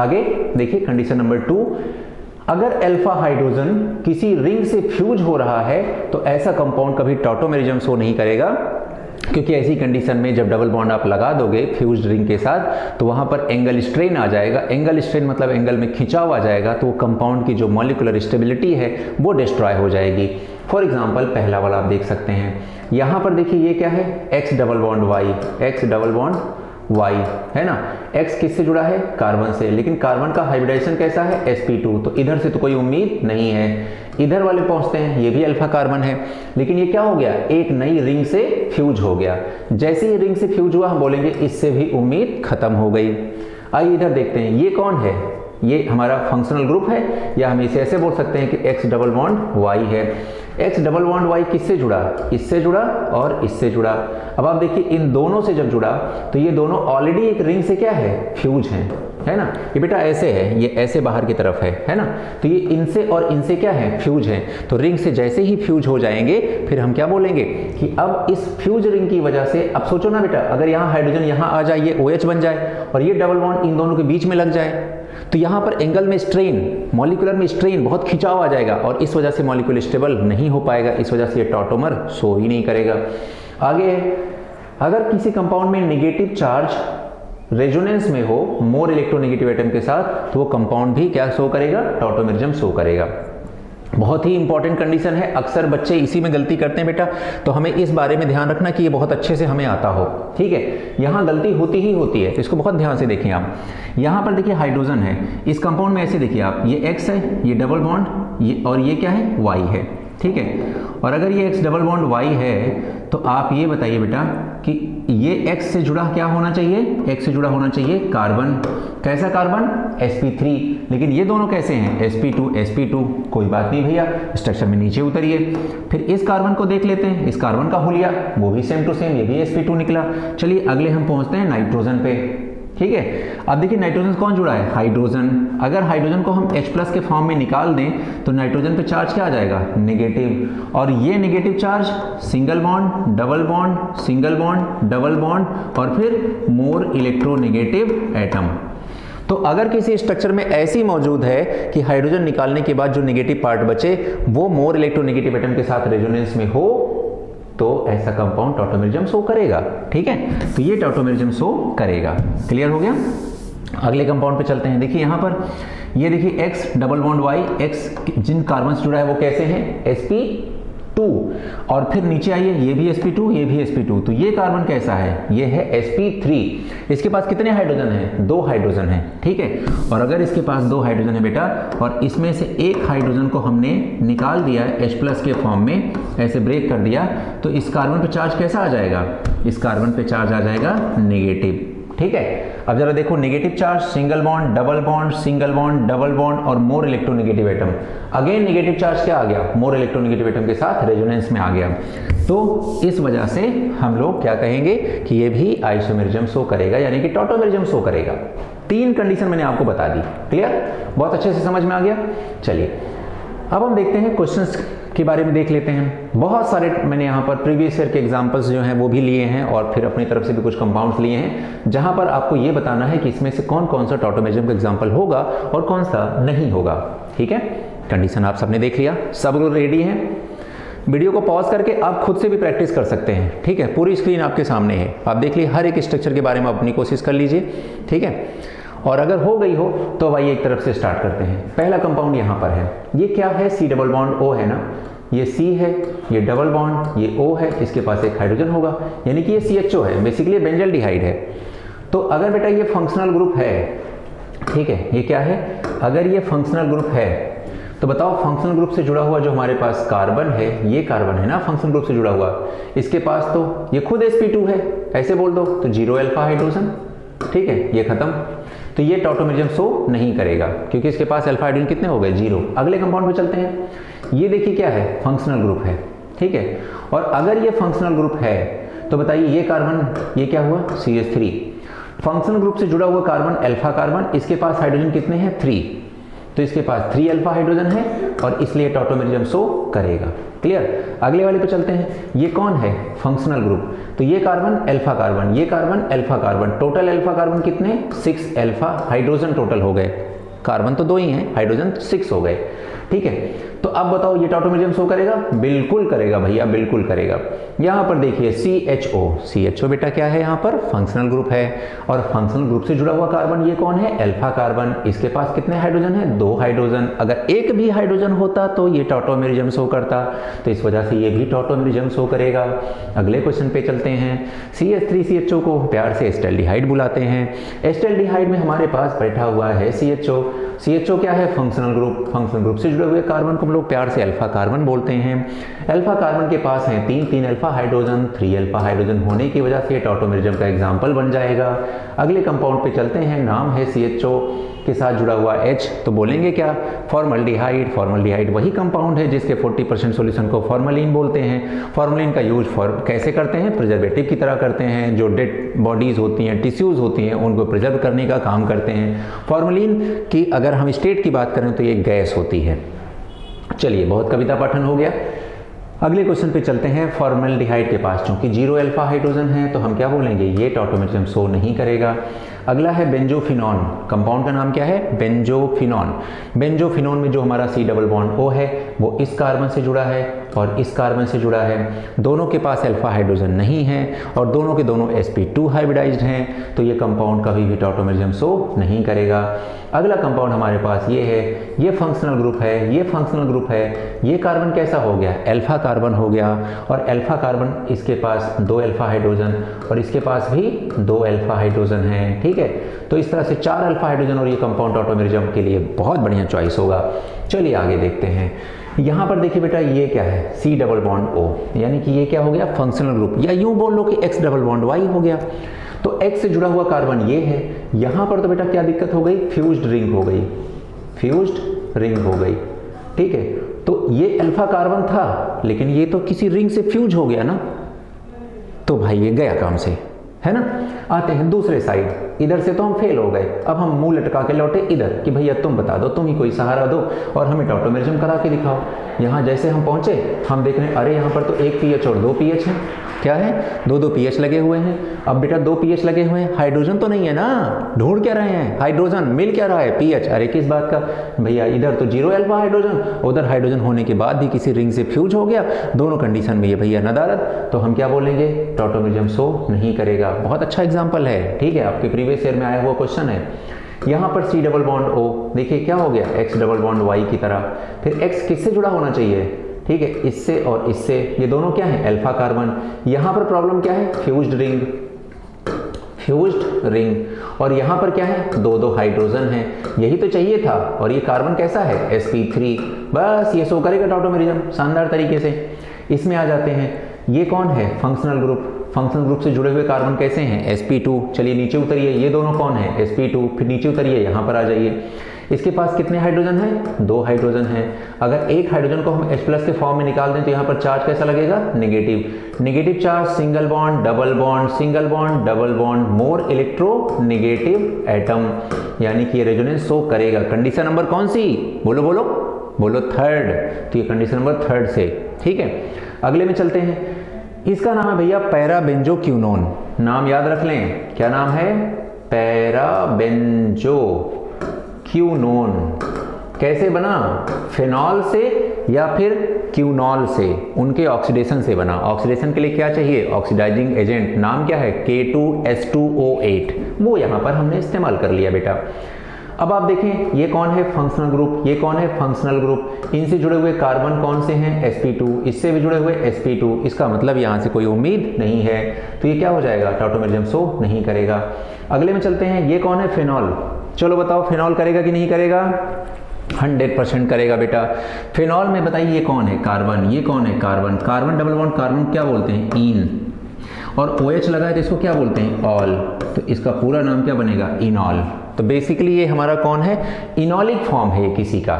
आगे देखिए condition number 2, अगर अल्फा हाइड्रोजन किसी रिंग से फ्यूज हो रहा है तो ऐसा कंपाउंड कभी टॉटोमेरिज्म शो नहीं करेगा, क्योंकि ऐसी कंडीशन में जब डबल बॉन्ड आप लगा दोगे फ्यूज्ड रिंग के साथ तो वहां पर एंगल स्ट्रेन आ जाएगा। एंगल स्ट्रेन मतलब एंगल में खिंचाव आ जाएगा, तो वो कंपाउंड की जो मॉलिक्यूलर स्टेबिलिटी है वो डिस्ट्रॉय हो जाएगी। फॉर एग्जांपल पहला वाला आप देख सकते हैं, यहां पर देखिए ये क्या है, x double bond y, x double bond y है ना। X किससे जुड़ा है, कार्बन से, लेकिन कार्बन का हाइब्रिडाइजेशन कैसा है, sp2, तो इधर से तो कोई उम्मीद नहीं है। इधर वाले पहुंचते हैं, ये भी अल्फा कार्बन है, लेकिन ये क्या हो गया, एक नई रिंग से फ्यूज हो गया। जैसे ही रिंग से फ्यूज हुआ हम बोलेंगे इससे भी उम्मीद खत्म हो गई। आइए इधर देखते हैं, ये कौन है, ये हमारा फंक्शनल ग्रुप है, या हम इसे ऐसे बोल सकते हैं कि X डबल बॉन्ड वाई है। X डबल बॉन्ड वाई किससे जुड़ा, इससे जुड़ा और इससे जुड़ा। अब आप देखिए इन दोनों से जब जुड़ा तो ये दोनों ऑलरेडी एक रिंग से क्या है, फ्यूज हैं, है ना। ये बेटा ऐसे है, ये ऐसे बाहर की तरफ है ना, तो ये इनसे और इनसे क्या है, फ्यूज है। तो रिंग से जैसे ही फ्यूज हो जाएंगे फिर हम क्या बोलेंगे कि अब इस फ्यूज रिंग की वजह से, अब सोचो ना बेटा, अगर यहाँ हाइड्रोजन यहाँ आ जाए, ये OH बन जाए और ये डबल बॉन्ड इन दोनों के बीच में लग जाए, तो यहाँ पर एंगल में स्ट्रेन, मॉलिक्यूलर में स्ट्रेन, बहुत खिंचाव आ जाएगा और इस वजह से मॉलिक्यूल स्टेबल नहीं हो पाएगा, इस वजह से ये टॉटोमर शो ही नहीं करेगा। आगे, अगर किसी कंपाउंड में नेगेटिव चार्ज रेजोनेंस में हो मोर इलेक्ट्रोनेगेटिव एटम के साथ, तो वो कंपाउंड भी क्या शो करेगा, टॉटोमेरिज्म शो करेगा। बहुत ही इंपॉर्टेंट कंडीशन है, अक्सर बच्चे इसी में गलती करते हैं बेटा, तो हमें इस बारे में ध्यान रखना कि ये बहुत अच्छे से हमें आता हो, ठीक है। यहाँ गलती होती ही होती है, इसको बहुत ध्यान से देखें आप। यहाँ पर देखिए हाइड्रोजन है, इस कंपाउंड में ऐसे देखिए आप, ये X है, ये डबल बॉन्ड, ये और ये क्या है, Y है, ठीक है। और अगर ये X डबल बॉन्ड Y है तो आप ये बताइए बेटा कि ये X से जुड़ा क्या होना चाहिए, X से जुड़ा होना चाहिए कार्बन। कैसा कार्बन, sp3, लेकिन ये दोनों कैसे हैं, sp2, कोई बात नहीं भैया, स्ट्रक्चर में नीचे उतरिए। फिर इस कार्बन को देख लेते हैं, इस कार्बन का हुलिया वो भी सेम टू सेम, ये भी sp2 निकला। चलिए अगले हम पहुंचते हैं नाइट्रोजन पे, ठीक है। अब देखिए नाइट्रोजन कौन जुड़ा है, हाइड्रोजन। अगर हाइड्रोजन को हम H+ के फॉर्म में निकाल दें तो नाइट्रोजन पे चार्ज क्या आ जाएगा, नेगेटिव, और ये negative charge single bond, double bond, single bond, double bond और फिर मोर इलेक्ट्रोनेगेटिव एटम। तो अगर किसी स्ट्रक्चर में ऐसी मौजूद है कि हाइड्रोजन निकालने के बाद जो नेगेटिव पार्ट बचे वो मोर इलेक्ट्रोनेगेटिव एटम के साथ रेजोनेंस में हो, तो ऐसा कंपाउंड टॉटोमेरिज्म शो करेगा, ठीक है। तो ये टॉटोमेरिज्म शो करेगा। क्लियर हो गया। अगले कंपाउंड पे चलते हैं। देखिए यहाँ पर ये देखिए X double bond Y, X जिन कार्बन से जुड़ा है वो कैसे हैं, sp2, और फिर नीचे आइए, ये भी sp2, ये भी sp2, तो ये कार्बन कैसा है, ये है sp3। इसके पास कितने हाइड्रोजन हैं, 2 हाइड्रोजन हैं, ठीक है। और अगर इसके पास 2 हाइड्रोजन है बेटा और इसमें से एक हाइड्रोजन को हमने निकाल दिया H+ के फॉर्म में, ऐसे ब्रेक कर दिया, तो इस कार्बन पे चार्ज कैसा आ जाएगा, इस कार्बन पे चार्ज आ जाएगा नेगेटिव, ठीक है। अब जरा देखो, negative charge, single bond, double bond, single bond, double bond और more electronegative atom. Again negative charge क्या आ गया, मोर इलेक्ट्रोनेगेटिव एटम के साथ रेजोनेंस में आ गया। तो इस वजह से हम लोग क्या कहेंगे कि ये भी आइसोमेरिज्म शो करेगा, यानी कि टॉटोमेरिज्म शो करेगा। 3 कंडीशन मैंने आपको बता दी, क्लियर, बहुत अच्छे से समझ में आ गया। चलिए अब हम देखते हैं क्वेश्चंस के बारे में देख लेते हैं। बहुत सारे मैंने यहाँ पर प्रीवियस ईयर के एग्जांपल्स जो हैं वो भी लिए हैं और फिर अपनी तरफ से भी कुछ कंपाउंड्स लिए हैं, जहाँ पर आपको ये बताना है कि इसमें से कौन कौन सा टॉटोमेरिज्म का एग्जांपल होगा और कौन सा नहीं होगा, ठीक है। कंडीशन आप सबने देख लिया, सब लोग रेडी हैं। वीडियो को पॉज करके आप खुद से भी प्रैक्टिस कर सकते हैं, ठीक है। पूरी स्क्रीन आपके सामने है, आप देख लीजिए, हर एक स्ट्रक्चर के बारे में अपनी कोशिश कर लीजिए, ठीक है। और अगर हो गई हो तो भाई एक तरफ से स्टार्ट करते हैं। पहला कंपाउंड यहाँ पर है, ये क्या है, C डबल बॉन्ड O है ना, ये C है, ये डबल बॉन्ड, ये O है, इसके पास एक हाइड्रोजन होगा, यानी कि ये CHO है, बेसिकली बेंजल्डिहाइड है। तो अगर बेटा ये फंक्शनल ग्रुप है, ठीक है, ये क्या है, अगर ये फंक्शनल ग्रुप है तो बताओ फंक्शनल ग्रुप से जुड़ा हुआ जो हमारे पास कार्बन है, ये कार्बन है ना फंक्शनल ग्रुप से जुड़ा हुआ, इसके पास तो ये खुद sp2 है, ऐसे बोल दो, तो 0 अल्फा हाइड्रोजन, ठीक है, ये खत्म। तो ये टॉटोमेरिज्म शो नहीं करेगा क्योंकि इसके पास अल्फा हाइड्रोजन कितने हो गए, 0। अगले कंपाउंड पे चलते हैं। ये देखिए क्या है, फंक्शनल ग्रुप है, ठीक है। और अगर ये फंक्शनल ग्रुप है तो बताइए ये कार्बन, ये क्या हुआ, CH3। फंक्शनल ग्रुप से जुड़ा हुआ कार्बन अल्फा कार्बन, इसके पास हाइड्रोजन कितने हैं, 3। तो इसके पास 3 अल्फा हाइड्रोजन है और इसलिए टॉटोमेरिज्म शो करेगा। क्लियर। अगले वाले पे चलते हैं। ये कौन है? Functional group. तो ये कार्बन अल्फा कार्बन, ये carbon alpha carbon, total alpha carbon कितने? 6 अल्फा हाइड्रोजन टोटल हो गए। कार्बन तो 2 ही हैं, हाइड्रोजन 6 हो गए। ठीक है, तो अब बताओ ये टॉटोमेरिज्म शो करेगा? बिल्कुल करेगा भैया, बिल्कुल करेगा। यहां पर देखिए CHO बेटा क्या है? यहां पर फंक्शनल ग्रुप है और फंक्शनल ग्रुप से जुड़ा हुआ कार्बन ये कौन है? Alpha carbon. इसके पास कितने हाइड्रोजन है? 2 हाइड्रोजन। अगर एक भी हाइड्रोजन होता तो ये टॉटोमेरिज्म शो करता, तो इस वजह से ये भी टॉटोमेरिज्म शो करेगा। अगले क्वेश्चन पे चलते हैं। CH3CHO को प्यार से एस्टल्डिहाइड बुलाते हैं। एस्टल्डिहाइड में हमारे पास बैठा हुआ है CHO क्या है? Functional group. फंक्शनल ग्रुप से जुड़े हुए कार्बन को हम लोग प्यार से अल्फा कार्बन बोलते हैं। अल्फा कार्बन के पास हैं 3 अल्फा हाइड्रोजन, 3 अल्फा हाइड्रोजन होने की वजह से टॉटोमेरिज्म का एग्जाम्पल बन जाएगा। अगले कंपाउंड पे चलते हैं। नाम है CHO के साथ जुड़ा हुआ H, तो बोलेंगे क्या? फॉर्मल्डिहाइड। फॉर्मल्डिहाइड वही कंपाउंड है जिसके 40% सॉल्यूशन को फॉर्मलिन बोलते हैं। फॉर्मलिन का यूज कैसे करते हैं? प्रिजर्वेटिव की तरह करते हैं। जो डेड बॉडीज होती हैं, टिश्यूज होती हैं, उनको प्रिजर्व करने का काम करते हैं। फॉर्मलिन की अगर हम स्टेट की बात करें तो ये गैस होती है। चलिए, बहुत कविता पाठन हो गया। अगले क्वेश्चन पे चलते हैं। फॉर्मल्डिहाइड के पास चूंकि 0 अल्फा हाइड्रोजन है तो हम क्या बोलेंगे? ये टॉटोमेरिज्म शो नहीं करेगा। अगला है बेंजोफिनॉन। कंपाउंड का नाम क्या है? बेंजोफिनॉन। बेंजोफिनॉन में जो हमारा C डबल बॉन्ड O है वो इस कार्बन से जुड़ा है और इस कार्बन से जुड़ा है। दोनों के पास अल्फा हाइड्रोजन नहीं है और दोनों के दोनों sp2 हाइब्रिडाइज्ड हैं, तो ये कंपाउंड कभी भी टॉटोमेरिज्म शो नहीं करेगा। अगला कंपाउंड हमारे पास ये है, ये फंक्शनल ग्रुप है, ये फंक्शनल ग्रुप है। ये कार्बन कैसा हो गया? अल्फा कार्बन हो गया और अल्फा कार्बन इसके पास 2 अल्फा हाइड्रोजन और इसके पास भी 2 अल्फा हाइड्रोजन है। ठीक है, तो इस तरह से 4 अल्फा हाइड्रोजन और ये कंपाउंड टॉटोमेरिज्म के लिए बहुत बढ़िया चॉइस होगा। चलिए आगे देखते हैं। यहाँ पर देखिए बेटा, ये क्या है? C डबल बॉन्ड O, यानी कि ये क्या हो गया? Functional group. या यूं बोल लो कि X डबल बॉन्ड Y हो गया। तो X से जुड़ा हुआ कार्बन ये है। यहाँ पर तो बेटा क्या दिक्कत हो गई? फ्यूज्ड रिंग हो गई, फ्यूज्ड रिंग हो गई। ठीक है, तो ये अल्फा कार्बन था लेकिन ये तो किसी रिंग से फ्यूज हो गया ना, तो भाई ये गया काम से, है ना। आते हैं दूसरे साइड। इधर से तो हम फेल हो गए, अब हम मुंह लटका के लौटे इधर कि भैया तुम बता दो, तुम ही कोई सहारा दो और हमें टॉटोमेरिज्म करा के दिखाओ। यहाँ जैसे हम पहुंचे, हम देख रहे हैं अरे यहाँ पर तो 1 pH और 2 pH है। क्या है? 2 pH लगे हुए हैं। अब बेटा 2 pH लगे हुए हैं, हाइड्रोजन तो नहीं है ना, ढूंढ क्या रहे हैं? हाइड्रोजन मिल क्या रहा है? pH। अरे किस बात का भैया? इधर तो 0 अल्फा हाइड्रोजन, उधर हाइड्रोजन होने के बाद भी किसी रिंग से फ्यूज हो गया। दोनों कंडीशन में ये भैया नदारत, तो हम क्या बोलेंगे? टॉटोमेरिज्म शो नहीं करेगा। बहुत अच्छा एग्जाम्पल है। ठीक है, आपके प्रीवियस ईयर में आया हुआ क्वेश्चन है। यहाँ पर C डबल बॉन्ड O, देखिए क्या हो गया? X डबल बॉन्ड Y की तरह। फिर X किससे जुड़ा होना चाहिए? ठीक है, इससे और इससे। ये दोनों क्या है? Alpha carbon. यहाँ पर प्रॉब्लम क्या है? Fused ring, fused ring. और यहाँ पर क्या है? 2 हाइड्रोजन है। यही तो चाहिए था। और ये कार्बन कैसा है? sp3। बस ये शो करेगा टॉटोमेरिज्म शानदार तरीके से। इसमें आ जाते हैं। ये कौन है? Functional group. फंक्शनल ग्रुप से जुड़े हुए कार्बन कैसे हैं? sp2। चलिए नीचे उतरिए, ये दोनों कौन है? sp2। फिर नीचे उतरिए, यहाँ पर आ जाइए। इसके पास कितने हाइड्रोजन हैं? 2 हाइड्रोजन हैं। अगर एक हाइड्रोजन को हम H+ के फॉर्म में निकाल दें तो यहाँ पर चार्ज कैसा लगेगा? Negative. Negative charge, single bond, double bond, single bond, double bond, मोर इलेक्ट्रोनेगेटिव एटम, यानी कि ये रेजोनेंस शो करेगा। कंडीशन नंबर कौन सी? बोलो बोलो बोलो, 3rd। तो ये कंडीशन नंबर 3rd से। ठीक है, अगले में चलते हैं। इसका नाम है भैया पैराबेंजोक्विनोन। नाम याद रख लें, क्या नाम है? पैराबेंजोक्विनोन। कैसे बना? फेनॉल से या फिर क्यूनॉल से, उनके ऑक्सीडेशन से बना। ऑक्सीडेशन के लिए क्या चाहिए? Oxidising agent. नाम क्या है? K2S2O8। वो यहां पर हमने इस्तेमाल कर लिया बेटा। अब आप देखें, ये कौन है? Functional group. ये कौन है? Functional group. इनसे जुड़े हुए कार्बन कौन से हैं? sp2। इससे भी जुड़े हुए sp2। इसका मतलब यहां से कोई उम्मीद नहीं है, तो ये क्या हो जाएगा? टॉटोमेरिज्म शो नहीं करेगा। अगले में चलते हैं। ये कौन है? फेनॉल। चलो बताओ, फेनॉल करेगा कि नहीं करेगा? 100% करेगा बेटा। फेनॉल में बताइए ये कौन है? कार्बन। ये कौन है? Carbon. Carbon double bond carbon क्या बोलते हैं? ईन। और OH लगा है तो इसको क्या बोलते हैं? ऑल। तो इसका पूरा नाम क्या बनेगा? इनॉल। तो बेसिकली ये हमारा कौन है? इनॉलिक फॉर्म है किसी का,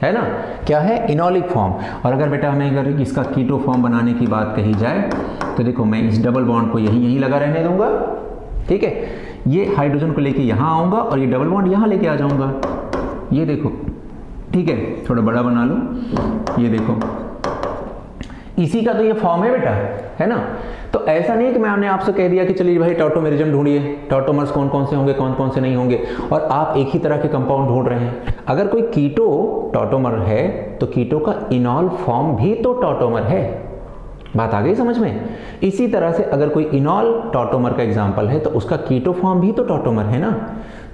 है ना। क्या है? इनॉलिक फॉर्म। और अगर बेटा हमें अगर इसका कीटो फॉर्म बनाने की बात कही जाए तो देखो, मैं इस डबल बॉन्ड को यहीं लगा रहने दूंगा। ठीक है, ये हाइड्रोजन को लेके यहाँ आऊंगा और ये डबल बॉन्ड यहाँ लेके आ जाऊंगा। ये देखो, ठीक है, थोड़ा बड़ा बना लो, ये देखो इसी का तो ये फॉर्म है बेटा, है ना। तो ऐसा नहीं कि मैंने आपसे कह दिया कि चलिए भाई टॉटोमेरिज्म ढूंढिए, टॉटोमर्स कौन कौन से होंगे, कौन कौन से नहीं होंगे, और आप एक ही तरह के कंपाउंड ढूंढ रहे हैं। अगर कोई कीटो टॉटोमर है तो कीटो का इनॉल फॉर्म भी तो टॉटोमर है। बात आ गई समझ में। इसी तरह से अगर कोई इनॉल टॉटोमर का एग्जाम्पल है तो उसका कीटो फॉर्म भी तो टॉटोमर है ना।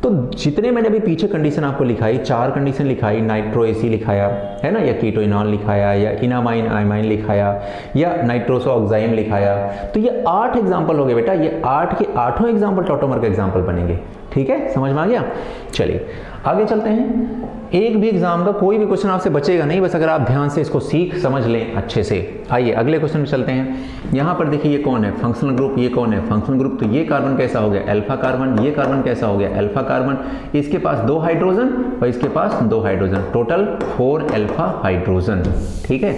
तो जितने मैंने अभी पीछे कंडीशन आपको लिखाई, 4 कंडीशन लिखाई, नाइट्रो एसी लिखाया है ना, या कीटो इनॉल लिखाया, या इनामाइन आइमाइन लिखाया, या नाइट्रोसो ऑक्साइम लिखाया, तो ये 8 एग्जाम्पल हो गए बेटा। ये 8 के 8 एग्जाम्पल टॉटोमर के एग्जाम्पल बनेंगे। ठीक है, समझ में आ गया। चलिए आगे चलते हैं। एक भी एग्जाम का कोई भी क्वेश्चन आपसे बचेगा नहीं, बस अगर आप ध्यान से इसको सीख समझ लें अच्छे से। आइए अगले क्वेश्चन में चलते हैं। यहाँ पर देखिए ये कौन है, फंक्शनल ग्रुप। ये कौन है, फंक्शनल ग्रुप। तो ये कार्बन कैसा हो गया, अल्फा कार्बन। ये कार्बन कैसा हो गया, अल्फा कार्बन। इसके पास 2 हाइड्रोजन और इसके पास 2 हाइड्रोजन, टोटल 4 अल्फा हाइड्रोजन। ठीक है,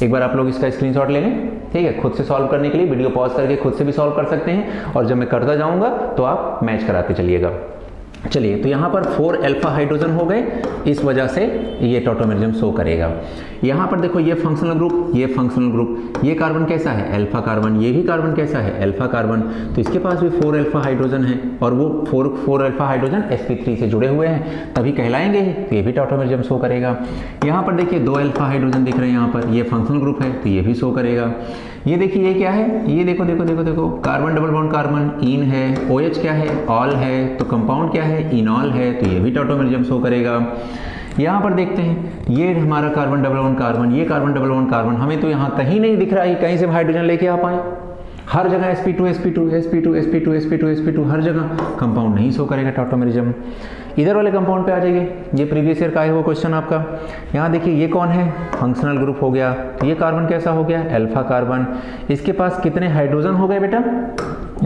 एक बार आप लोग इसका स्क्रीनशॉट ले लें। ठीक है, खुद से सॉल्व करने के लिए वीडियो पॉज करके खुद से भी सॉल्व कर सकते हैं, और जब मैं करता जाऊंगा तो आप मैच कराते चलिएगा। चलिए, तो यहाँ पर 4 अल्फा हाइड्रोजन हो गए, इस वजह से ये टॉटोमेरिज्म शो करेगा। यहाँ पर देखो ये फंक्शनल ग्रुप, ये फंक्शनल ग्रुप। ये कार्बन कैसा है, अल्फा कार्बन। ये भी कार्बन कैसा है, अल्फा कार्बन। तो इसके पास भी 4 अल्फा हाइड्रोजन है, और वो 4 अल्फा हाइड्रोजन sp3 से जुड़े हुए हैं, तभी कहलाएंगे ही, तो ये भी टॉटोमेरिज्म शो करेगा। यहाँ पर देखिए 2 अल्फा हाइड्रोजन दिख रहे हैं यहाँ पर, ये फंक्शनल ग्रुप है, तो ये भी शो करेगा। ये देखिए ये क्या है, ये देखो देखो देखो देखो, कार्बन डबल बॉन्ड कार्बन, इन है। OH क्या है, ऑल है। तो कंपाउंड क्या है, इनॉल है, तो ये भी टॉटोमेरिज्म शो करेगा। यहाँ पर देखते हैं, ये हमारा कार्बन डबल बॉन्ड कार्बन, ये कार्बन डबल बॉन्ड कार्बन। हमें तो यहाँ कहीं नहीं दिख रहा है कहीं से हाइड्रोजन लेके आ पाए। हर जगह sp2 sp2 sp2 sp2 sp2 sp2, हर जगह कंपाउंड नहीं शो करेगा टॉटोमेरिज्म। इधर वाले कंपाउंड पे आ जाइए, ये प्रीवियस ईयर का है वो क्वेश्चन आपका। यहाँ देखिए ये कौन है, फंक्शनल ग्रुप हो गया। तो ये कार्बन कैसा हो गया, अल्फा कार्बन। इसके पास कितने हाइड्रोजन हो गए बेटा,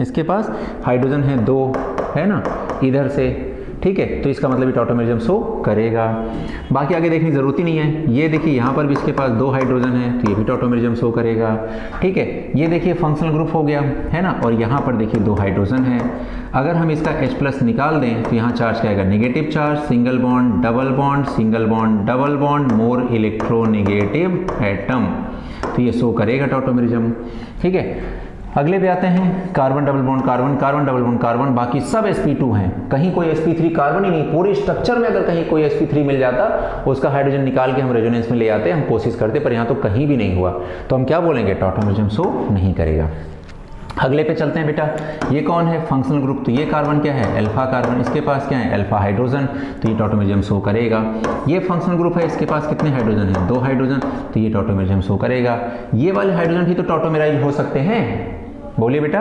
इसके पास हाइड्रोजन है 2, है ना, इधर से। ठीक है, तो इसका मतलब टॉटोमेरिज्म शो करेगा। बाकी आगे देखने की जरूरत ही नहीं है। ये देखिए यहाँ पर भी इसके पास 2 हाइड्रोजन है, तो ये भी टॉटोमेरिज्म शो करेगा। ठीक है, ये देखिए फंक्शनल ग्रुप हो गया, है ना, और यहाँ पर देखिए 2 हाइड्रोजन है। अगर हम इसका H+ निकाल दें तो यहाँ चार्ज क्या आएगा, negative charge, single bond, double bond, single bond, double bond, मोर इलेक्ट्रोनेगेटिव एटम, तो ये शो करेगा टॉटोमेरिज्म। ठीक है, अगले पे आते हैं, carbon double bond carbon, carbon double bond carbon, बाकी सब sp2 हैं। कहीं कोई sp3 कार्बन ही नहीं, पूरे स्ट्रक्चर में अगर कहीं कोई sp3 मिल जाता, उसका हाइड्रोजन निकाल के हम रेजोनेंस में ले आते, हम कोशिश करते, पर यहाँ तो कहीं भी नहीं हुआ, तो हम क्या बोलेंगे, टॉटोमेरिज्म शो नहीं करेगा। अगले पे चलते हैं बेटा, ये कौन है, फंक्शनल ग्रुप। तो ये कार्बन क्या है, अल्फा कार्बन। इसके पास क्या है, अल्फा हाइड्रोजन, तो ये टॉटोमेरिज्म शो करेगा। ये फंक्शनल ग्रुप है, इसके पास कितने हाइड्रोजन है, 2 हाइड्रोजन, तो ये टॉटोमेरिज्म शो करेगा। ये वाले हाइड्रोजन भी तो टॉटोमेराइज हो सकते हैं, बोलिए बेटा।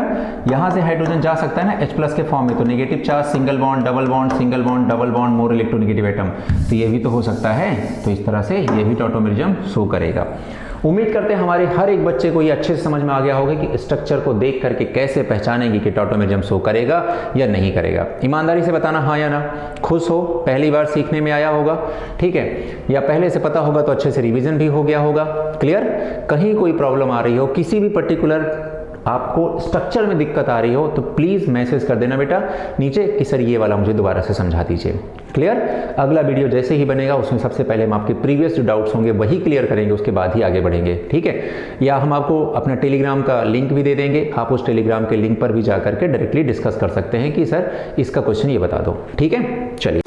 यहाँ से हाइड्रोजन जा सकता है ना H+ के फॉर्म में, तो negative charge, single bond, double bond, single bond, double bond, मोर इलेक्ट्रोनेगेटिव एटम, तो ये भी तो हो सकता है। तो इस तरह से ये भी टॉटोमेरिज्म शो करेगा। उम्मीद करते हैं हमारे हर एक बच्चे को ये अच्छे से समझ में आ गया होगा कि स्ट्रक्चर को देख करके कैसे पहचानेंगे कि टॉटोमेरिज्म शो करेगा या नहीं करेगा। ईमानदारी से बताना हाँ या ना। खुश हो, पहली बार सीखने में आया होगा, ठीक है, या पहले से पता होगा तो अच्छे से रिवीजन भी हो गया होगा। क्लियर, कहीं कोई प्रॉब्लम आ रही हो, किसी भी पर्टिकुलर आपको स्ट्रक्चर में दिक्कत आ रही हो, तो प्लीज मैसेज कर देना बेटा नीचे कि सर ये वाला मुझे दोबारा से समझा दीजिए। क्लियर, अगला वीडियो जैसे ही बनेगा उसमें सबसे पहले हम आपके प्रीवियस जो डाउट्स होंगे वही क्लियर करेंगे, उसके बाद ही आगे बढ़ेंगे। ठीक है, या हम आपको अपना टेलीग्राम का लिंक भी दे देंगे, आप उस टेलीग्राम के लिंक पर भी जा करके डायरेक्टली डिस्कस कर सकते हैं कि सर इसका क्वेश्चन ये बता दो। ठीक है, चलिए।